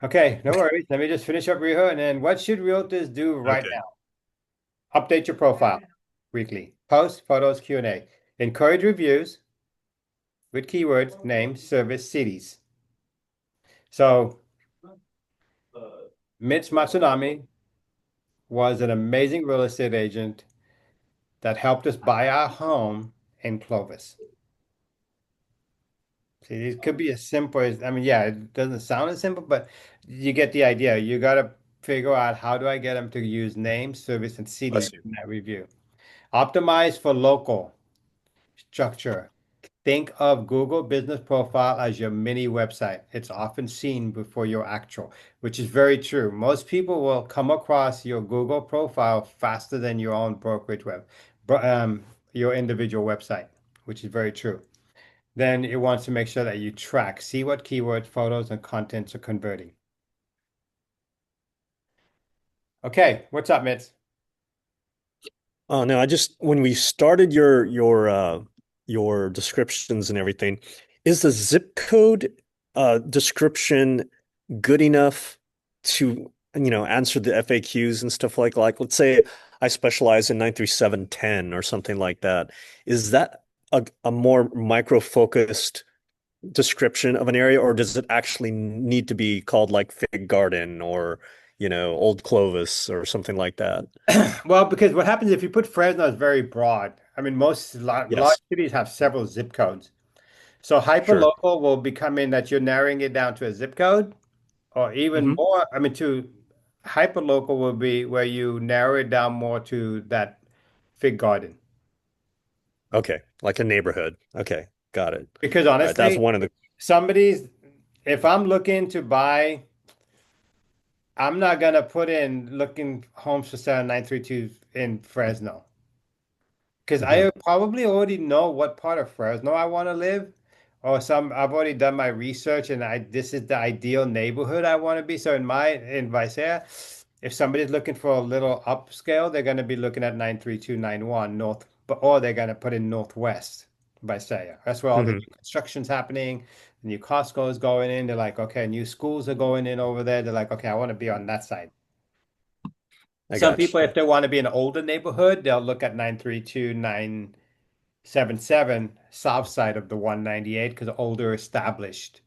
Okay, no worries. Let me just finish up Reho, and then what should realtors do right Okay. now? Update your profile weekly. Post photos, Q&A. Encourage reviews with keywords, name, service, cities. So Mitch Matsunami was an amazing real estate agent that helped us buy our home in Clovis. See, it could be as simple as, I mean, yeah, it doesn't sound as simple, but you get the idea. You got to figure out how do I get them to use name, service, and cities Bless you. in that review. Optimize for local structure. Think of Google Business Profile as your mini website. It's often seen before your actual, which is very true. Most people will come across your Google profile faster than your own brokerage your individual website, which is very true. Then it wants to make sure that you track, see what keywords, photos, and contents are converting. Okay, what's up, Mitz? Oh no, I just when we started your descriptions and everything, is the zip code description good enough to, answer the FAQs and stuff like let's say I specialize in 93710 or something like that. Is that a more micro-focused description of an area, or does it actually need to be called like Fig Garden or, Old Clovis or something like that? Well, because what happens if you put Fresno is very broad. I mean, most large Yes. cities have several zip codes. So Sure. hyperlocal will become in that you're narrowing it down to a zip code, or even Hmm. more. I mean, to hyperlocal will be where you narrow it down more to that fig garden. Okay. Like a neighborhood. Okay. Got it. Because All right. That's honestly, one of the. somebody's, if I'm looking to buy, I'm not gonna put in looking homes for sale 932 in Fresno. Because Mhm. I probably already know what part of Fresno I want to live, or I've already done my research and this is the ideal neighborhood I want to be. So in Visalia, if somebody's looking for a little upscale, they're going to be looking at 93291 North, or they're going to put in Northwest Visalia. That's where all the Mhm. new construction's happening. The new Costco is going in. They're like, okay, new schools are going in over there. They're like, okay, I want to be on that side. I Some got people, you. if they want to be in an older neighborhood, they'll look at 932-977 south side of the 198 because older established.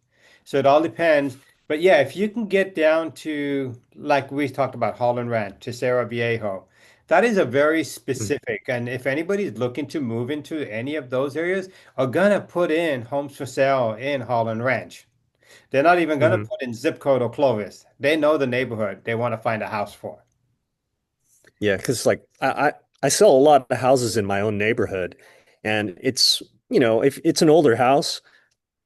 So it all depends. But yeah, if you can get down to like we talked about Holland Ranch, Tercero Viejo, That is a very Mm, specific, and if anybody's looking to move into any of those areas, are gonna put in homes for sale in Holland Ranch. They're not even gonna hmm put in zip code or Clovis. They know the neighborhood they want to find a house for. Yeah, because like I sell a lot of houses in my own neighborhood, and it's if it's an older house,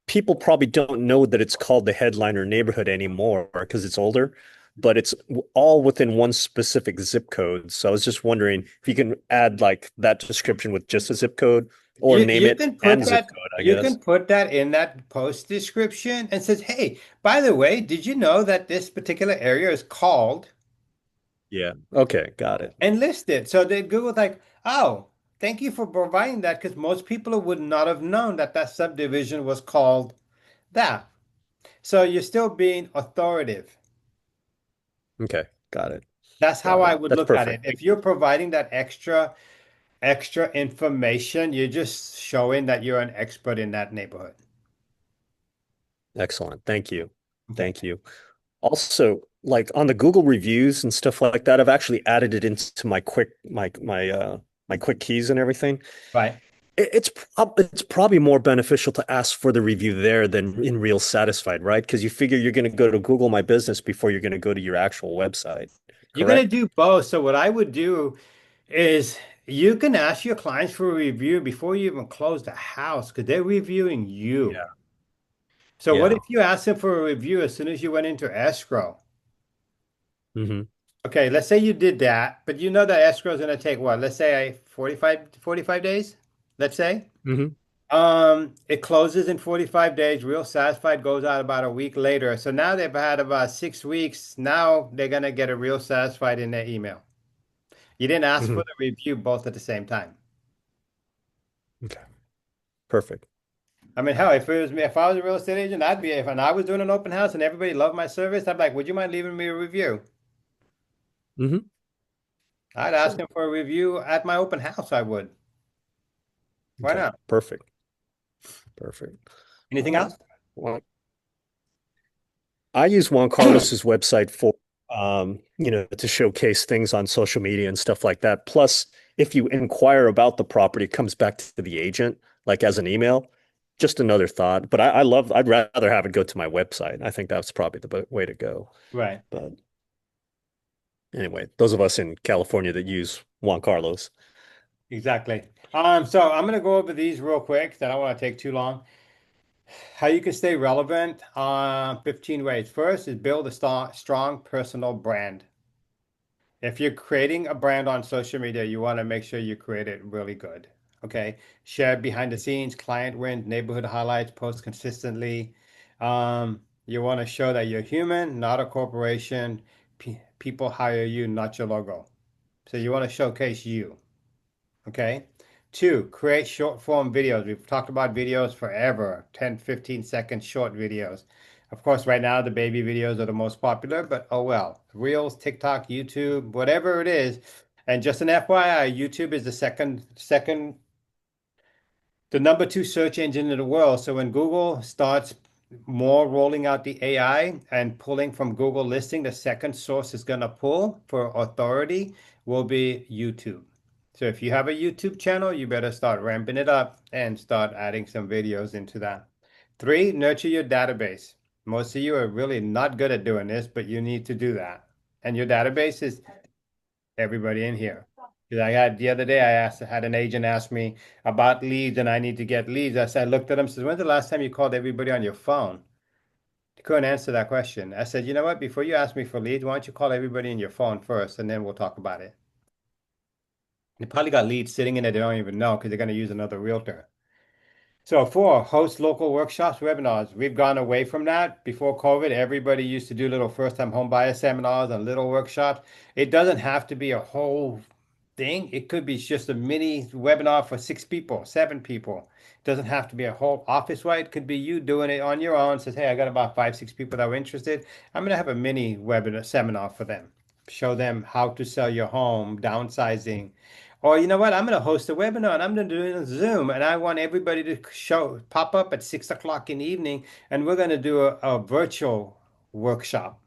people probably don't know that it's called the headliner neighborhood anymore because it's older, but it's all within one specific zip code. So I was just wondering if you can add like that description with just a zip code or You name you it can put and zip that code, I you guess. can put that in that post description and says, "Hey, by the way, did you know that this particular area is called?" Yeah. Okay, got it. And list it. So they Google's like, "Oh, thank you for providing that," because most people would not have known that that subdivision was called that. So you're still being authoritative. Okay, got it. That's how Got I it. would That's look at perfect. it. If you're providing that extra information, you're just showing that you're an expert in that neighborhood. Excellent. Thank you. Okay. Thank you. Also, like on the Google reviews and stuff like that, I've actually added it into my quick keys and everything. Right. It's probably more beneficial to ask for the review there than in Real Satisfied, right? Because you figure you're going to go to Google My Business before you're going to go to your actual website, You're going to correct? do both. So what I would do is you can ask your clients for a review before you even close the house because they're reviewing you. Yeah. So what Yeah. if you ask them for a review as soon as you went into escrow? hmm Okay, let's say you did that, but you know that escrow is going to take what? Let's say 45 days, let's say. hmm It closes in 45 days. Real Satisfied goes out about a week later. So now they've had about 6 weeks. Now they're going to get a Real Satisfied in their email. You didn't ask for hmm the review both at the same time. Okay. Perfect. I mean, hell, if it was me, if I was a real estate agent, I'd be, if and I was doing an open house and everybody loved my service, I'd be like, would you mind leaving me a review? hmm I'd ask Sure. them for a review at my open house. I would. Why Okay. not? Perfect. Perfect. Anything else? Well, I use Juan Carlos's website for, to showcase things on social media and stuff like that. Plus, if you inquire about the property, it comes back to the agent, like as an email. Just another thought. But I'd rather have it go to my website. I think that's probably the way to go. Right. But anyway, those of us in California that use Juan Carlos. Exactly. So I'm gonna go over these real quick. That I don't want to take too long. How you can stay relevant? 15 ways. First is build a strong personal brand. If you're creating a brand on social media, you want to make sure you create it really good. Okay. Share behind the scenes, client wins, neighborhood highlights, post consistently. You want to show that you're human, not a corporation. People hire you, not your logo. So you want to showcase you. Okay. Two, create short form videos. We've talked about videos forever, 10, 15-second short videos. Of course, right now the baby videos are the most popular, but oh well. Reels, TikTok, YouTube, whatever it is. And just an FYI, YouTube is the second the number two search engine in the world. So when Google starts more rolling out the AI and pulling from Google listing, the second source is going to pull for authority will be YouTube. So if you have a YouTube channel, you better start ramping it up and start adding some videos into that. Three, nurture your database. Most of you are really not good at doing this, but you need to do that. And your database is everybody in here. Because I had the other day, had an agent ask me about leads, and I need to get leads. I looked at him, said, "When's the last time you called everybody on your phone?" He couldn't answer that question. I said, "You know what? Before you ask me for leads, why don't you call everybody in your phone first, and then we'll talk about it." They probably got leads sitting in there they don't even know because they're going to use another realtor. So four, host local workshops, webinars. We've gone away from that. Before COVID, everybody used to do little first-time home buyer seminars and little workshops. It doesn't have to be a whole thing. It could be just a mini webinar for 6 people, 7 people. It doesn't have to be a whole office wide. It could be you doing it on your own. Says, hey, I got about 5, 6 people that were interested. I'm going to have a mini webinar seminar for them. Show them how to sell your home, downsizing, or you know what? I'm going to host a webinar and I'm going to do it on Zoom. And I want everybody to pop up at 6 o'clock in the evening, and we're going to do a virtual workshop.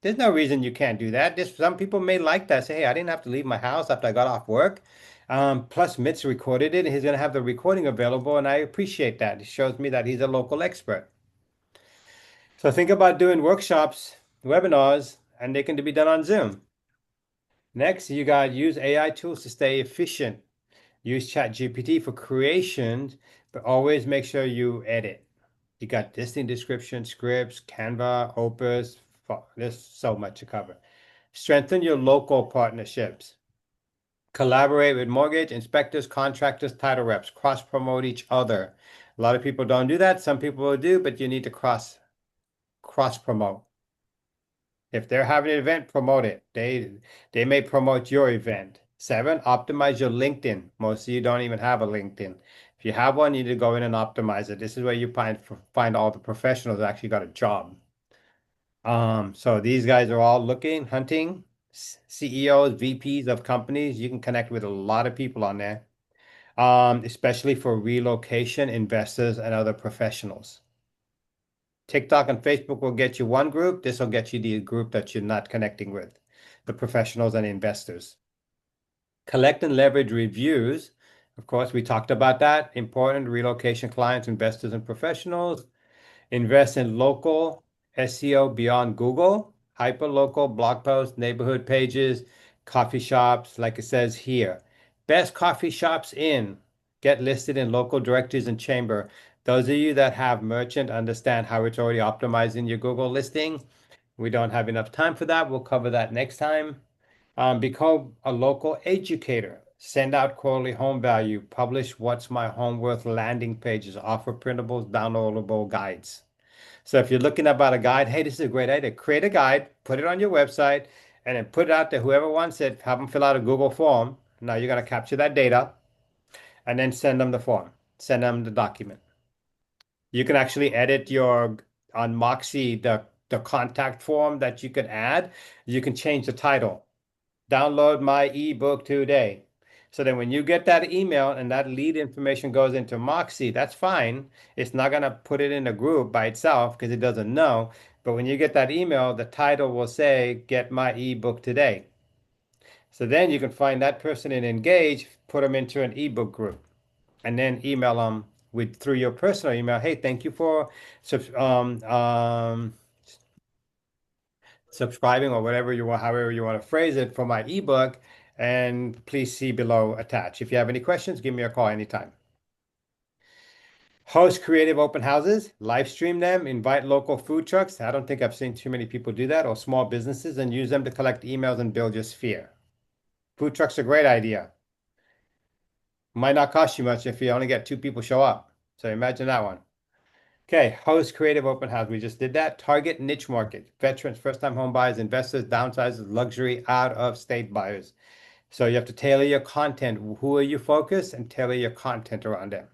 There's no reason you can't do that. Just some people may like that. Say, hey, I didn't have to leave my house after I got off work. Plus, Mitch recorded it, and he's going to have the recording available, and I appreciate that. It shows me that he's a local expert. So think about doing workshops, webinars, and they can be done on Zoom. Next, you got use AI tools to stay efficient. Use ChatGPT for creations, but always make sure you edit. You got listing description, scripts, Canva, Opus. There's so much to cover. Strengthen your local partnerships. Collaborate with mortgage inspectors, contractors, title reps. Cross promote each other. A lot of people don't do that. Some people will do, but you need to cross promote. If they're having an event, promote it. They may promote your event. Seven, optimize your LinkedIn. Most of you don't even have a LinkedIn. If you have one, you need to go in and optimize it. This is where you find all the professionals that actually got a job. So these guys are all looking, hunting, CEOs, VPs of companies. You can connect with a lot of people on there, especially for relocation investors and other professionals. TikTok and Facebook will get you one group. This will get you the group that you're not connecting with, the professionals and investors. Collect and leverage reviews. Of course, we talked about that. Important relocation clients, investors, and professionals. Invest in local SEO beyond Google, hyperlocal blog posts, neighborhood pages, coffee shops, like it says here. Best coffee shops in. Get listed in local directories and chamber. Those of you that have merchant understand how it's already optimizing your Google listing. We don't have enough time for that. We'll cover that next time. Become a local educator. Send out quarterly home value. Publish What's My Home Worth landing pages. Offer printables, downloadable guides. So if you're looking about a guide, hey, this is a great idea. Create a guide, put it on your website, and then put it out there. Whoever wants it, have them fill out a Google form. Now you're going to capture that data and then send them the form, send them the document. You can actually edit your on Moxie the contact form that you could add. You can change the title. Download my ebook today. So then when you get that email and that lead information goes into Moxie, that's fine. It's not going to put it in a group by itself because it doesn't know. But when you get that email, the title will say, Get my ebook today. So then you can find that person and engage, put them into an ebook group, and then email them with through your personal email. Hey, thank you for subscribing or whatever you want, however you want to phrase it for my ebook. And please see below attached. If you have any questions, give me a call anytime. Host creative open houses, live stream them, invite local food trucks. I don't think I've seen too many people do that, or small businesses, and use them to collect emails and build your sphere. Food trucks are a great idea. Might not cost you much if you only get two people show up. So imagine that one. Okay, host creative open house. We just did that. Target niche market, veterans, first-time home buyers, investors, downsizers, luxury, out-of-state buyers. So you have to tailor your content. Who are you focused and tailor your content around them.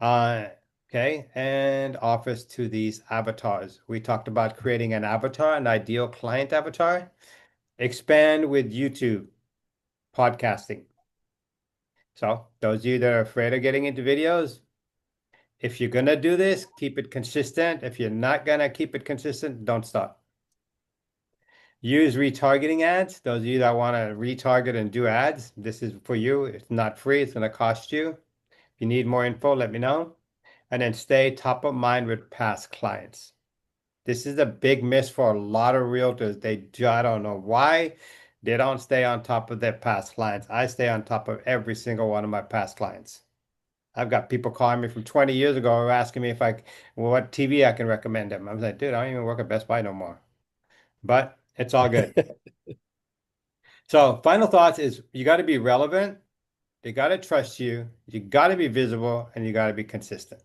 Uh, okay, and offers to these avatars. We talked about creating an avatar, an ideal client avatar. Expand with YouTube, podcasting. So those of you that are afraid of getting into videos, if you're gonna do this, keep it consistent. If you're not gonna keep it consistent, don't stop. Use retargeting ads. Those of you that want to retarget and do ads, this is for you. It's not free. It's going to cost you. If you need more info, let me know. And then stay top of mind with past clients. This is a big miss for a lot of realtors. I don't know why they don't stay on top of their past clients. I stay on top of every single one of my past clients. I've got people calling me from 20 years ago who are asking me what TV I can recommend them. I was like, dude, I don't even work at Best Buy no more. But it's all good. So final thoughts is you got to be relevant, they got to trust you, you got to be visible, and you got to be consistent.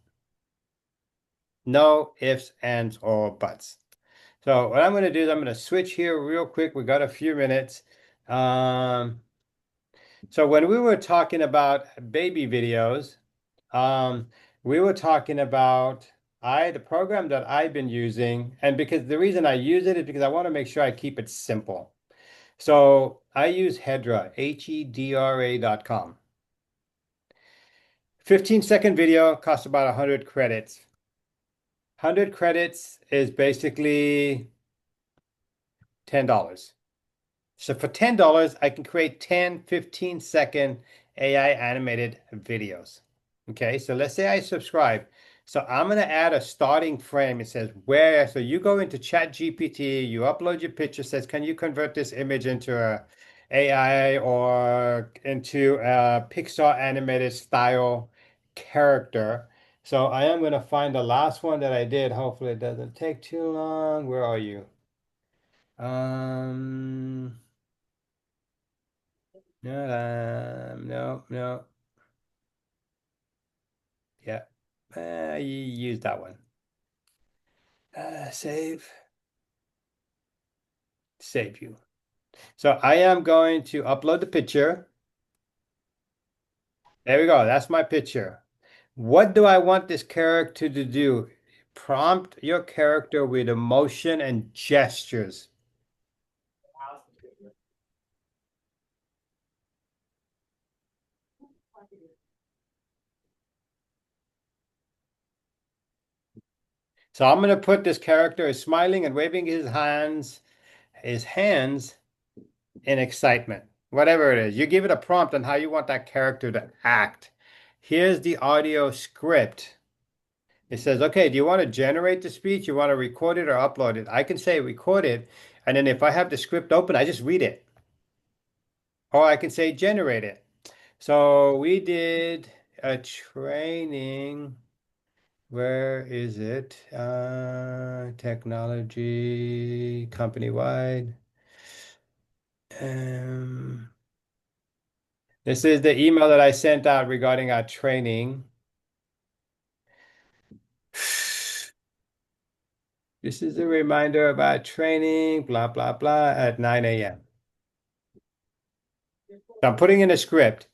No ifs, ands, or buts. So what I'm going to do is I'm going to switch here real quick. We got a few minutes. Um, so when we were talking about baby videos, um, we were talking about the program that I've been using, and because the reason I use it is because I want to make sure I keep it simple. So I use Hedra, Hedra.com. 15-second video costs about 100 credits. 100 credits is basically $10. So for $10, I can create 10, 15-second AI animated videos. Okay, so let's say I subscribe. So I'm going to add a starting frame. It says where, so you go into Chat GPT, you upload your picture, says, can you convert this image into a AI or into a Pixar animated style character. So I am going to find the last one that I did. Hopefully it doesn't take too long. Where are you? Um, no, no. Yeah. You use that one. Save. Save you. So I am going to upload the picture. There we go. That's my picture. What do I want this character to do? Prompt your character with emotion and gestures. So I'm going to put this character is smiling and waving his hands in excitement, whatever it is. You give it a prompt on how you want that character to act. Here's the audio script. It says, okay, do you want to generate the speech? You want to record it or upload it? I can say record it. And then if I have the script open, I just read it. Or I can say generate it. So we did a training. Where is it? Technology, company-wide. Um, this is the email that I sent out regarding our training. This is a reminder about training, blah, blah, blah, at 9 a.m. So I'm putting in a script.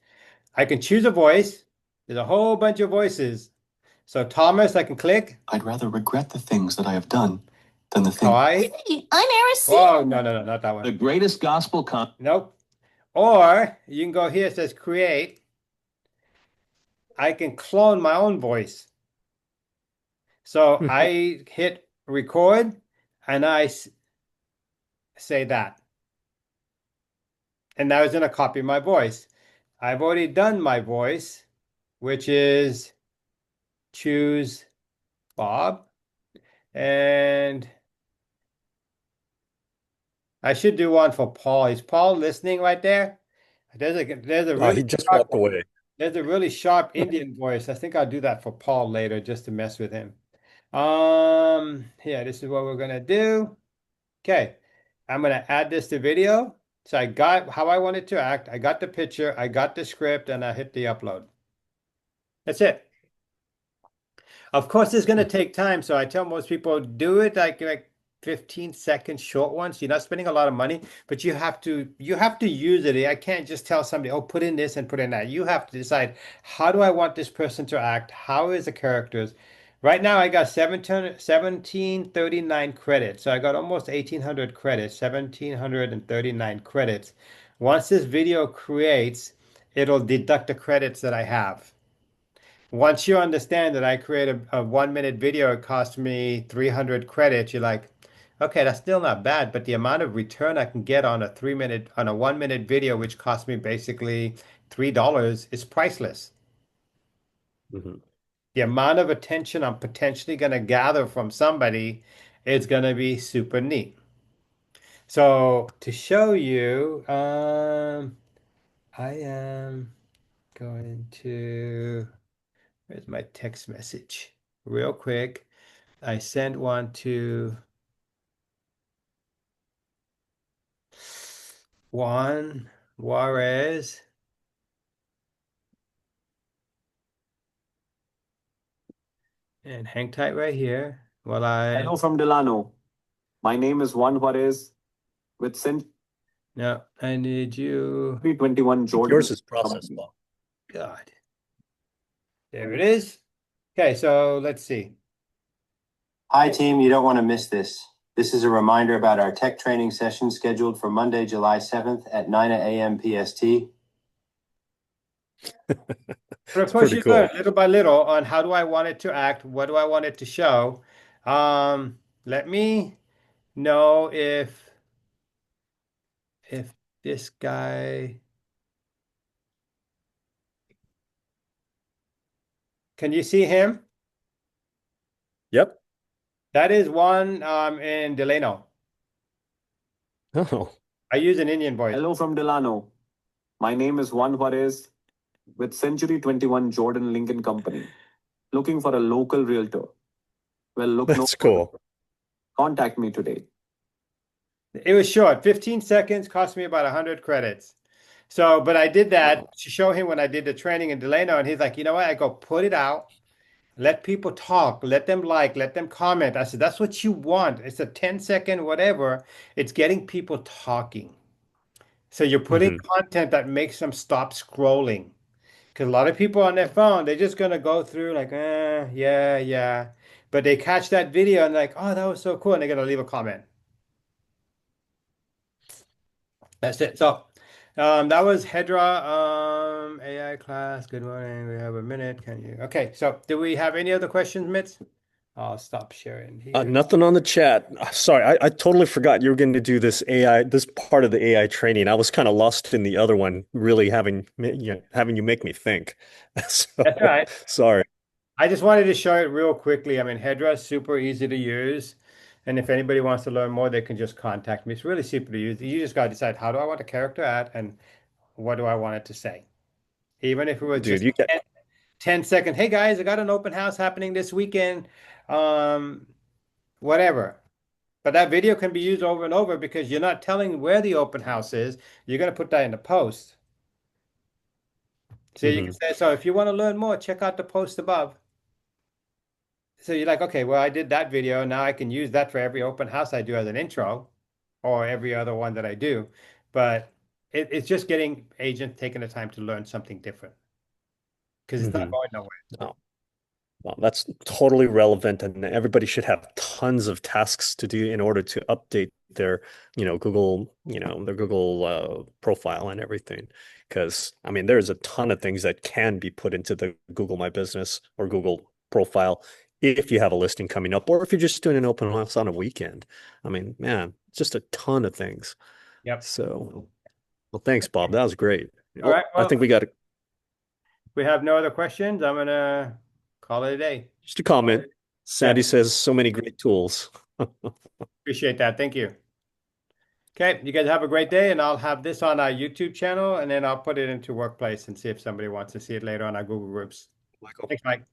I can choose a voice. There's a whole bunch of voices. So Thomas, I can click. I'd rather regret the things that I have done than the things. Hi. I'm Araceli. Oh, no, no, no, not that one. The greatest gospel Nope. Or you can go here, it says create. I can clone my own voice. So I hit record and I say that. And now it's going to copy my voice. I've already done my voice, which is choose Bob. And I should do one for Paul. Is Paul listening right there? There's a really He just sharp walked away. there's a really sharp Indian voice. I think I'll do that for Paul later just to mess with him. Yeah, this is what we're gonna do. Okay, I'm gonna add this to video. So I got how I want it to act. I got the picture, I got the script, and I hit the upload. That's it. Of course, it's going to take time. So I tell most people do it like 15-second short ones. You're not spending a lot of money, but you have to use it. I can't just tell somebody, oh, put in this and put in that. You have to decide how do I want this person to act? How is the characters? Right now, I got 1739 credits. So I got almost 1800 credits, 1739 credits. Once this video creates, it'll deduct the credits that I have. Once you understand that I create a 1 minute video, it cost me 300 credits, you're like, okay, that's still not bad, but the amount of return I can get on a 1 minute video, which cost me basically $3, is priceless. Mhm. The amount of attention I'm potentially going to gather from somebody is going to be super neat. So to show you, I am going to, where's my text message? Real quick. I sent one to Juan Juarez and hang tight right here while Hello from Delano. My name is Juan Juarez with Century no, I need you. 21 Jordan. Yours is processed, Bob. God, there it is. Okay, so let's see. Hi, team. You don't want to miss this. This is a reminder about our tech training session scheduled for Monday, July 7th at 9 a.m. PST. But of It's course, pretty you cool. learn little by little on how do I want it to act, what do I want it to show. Let me know if if this guy, can you see him? Yep. That is one in Delano. Oh, I use an Indian voice. Hello from Delano. My name is Juan Juarez with Century 21 Jordan Lincoln Company. Looking for a local realtor? Well, look no that's further. cool. Contact me today. It was short, 15 seconds, cost me about 100 credits. So, but I did that Wow. to show him when I did the training in Delano, and he's like, you know what? I go, put it out, let people talk, let them like, let them comment. I said, that's what you want. It's a 10-second whatever. It's getting people talking. So you're putting Hmm. content that makes them stop scrolling. Because a lot of people on their phone, they're just gonna go through like, yeah, yeah. But they catch that video and like, oh, that was so cool, and they're gonna leave a comment. That's it. So that was Hedra AI class. Good morning. We have a minute. Can you? Okay. So do we have any other questions, Mitz? I'll stop sharing here. Nothing on the chat. Sorry, I totally forgot you were going to do this AI, this part of the AI training. I was kind of lost in the other one, really having you make me think. That's all So right. sorry. I just wanted to show it real quickly. I mean, Hedra is super easy to use. And if anybody wants to learn more, they can just contact me. It's really super to use. You just got to decide how do I want the character at and what do I want it to say. Even if it was Dude, just you get 10 seconds. Hey guys, I got an open house happening this weekend. Um, whatever. But that video can be used over and over because you're not telling where the open house is. You're going to put that in the post. So you can mhm, say, so if you want to learn more, check out the post above. So you're like, okay, well, I did that video. Now I can use that for every open house I do as an intro or every other one that I do. But it's just getting agents taking the time to learn something different because it's not mhm. going nowhere. Oh, well, that's totally relevant, and everybody should have tons of tasks to do in order to update their, Google, their Google profile and everything. Because I mean, there's a ton of things that can be put into the Google My Business or Google profile if you have a listing coming up, or if you're just doing an open house on a weekend. I mean, man, just a ton of things. Yep. So, well, thanks, Bob. That was great. All Oh, right. I Well, think we got we have no other questions. I'm gonna call it a day. just a comment. Yeah, Sandy says so many great tools. appreciate that. Thank you. Okay, you guys have a great day, and I'll have this on our YouTube channel, and then I'll put it into Workplace and see if somebody wants to see it later on our Google Groups. Michael. Thanks, Mike.